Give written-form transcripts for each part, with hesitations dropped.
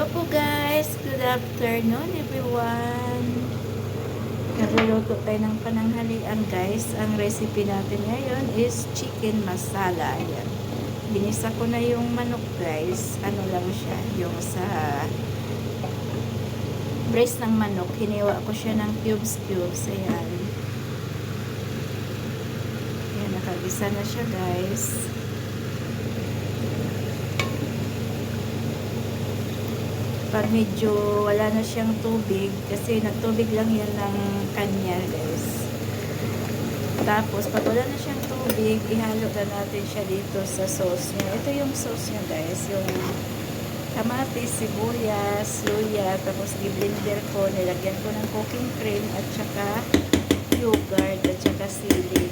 po guys, good afternoon everyone. Nagluluto tayo ng pananghalian guys. Ang recipe natin ngayon is chicken masala. Ayan. Ginisa ko na yung manok guys. Ano lang siya, yung sa breast ng manok. Hiniwa ko siya ng cubes. Ayan. Ayan, nakagisa na siya guys. Pag medyo wala na siyang tubig, kasi nagtubig lang yan ng kanya guys. Tapos pag wala na siyang tubig, ihalo na natin siya dito sa sauce niya. Ito yung sauce niya guys, yung kamatis, sibuyas, luya, tapos i-blender ko, nilagyan ko ng cooking cream at saka yogurt at saka sili.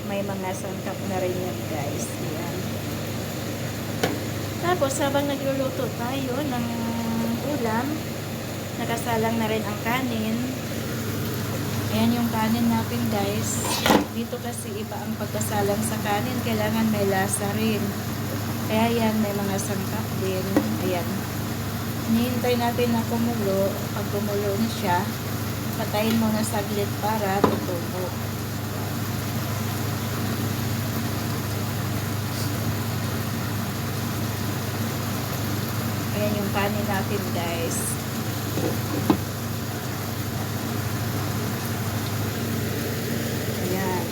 May mga sangkap na rin yan guys. Yan. Tapos habang nagluluto tayo ng ulam, nakasalang na rin ang kanin. Ayan yung kanin natin guys. Dito kasi iba ang pagkasalang sa kanin, kailangan may lasa rin. Kaya yan, may mga sangkap din. Ayan, hinihintay natin na kumulo. Pag kumulo na siya, patayin mo na saglit para tutubo. Ayan yung kanin natin guys. Ayan.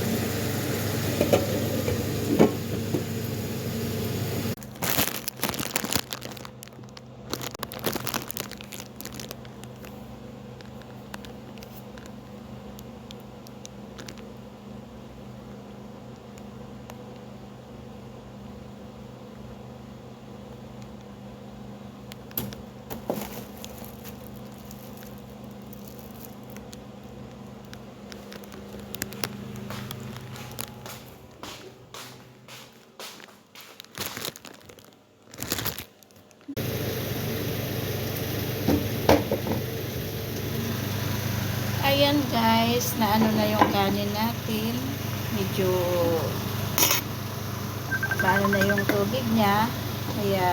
Ayan guys, na ano na yung kanin natin. Medyo paano na yung tubig niya. Kaya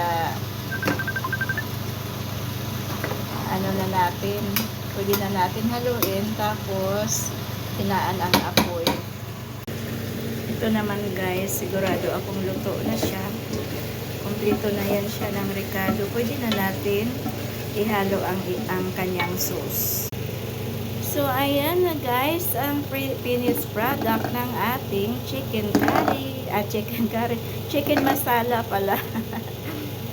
ano na natin, pwede na natin haluin. Tapos tinaan ang apoy. Ito naman guys, sigurado akong luto na siya. Kompleto na yan siya ng ricado. Pwede na natin ihalo ang kanyang sauce. So, ayan na guys, ang finished product ng ating chicken curry. Chicken masala pala.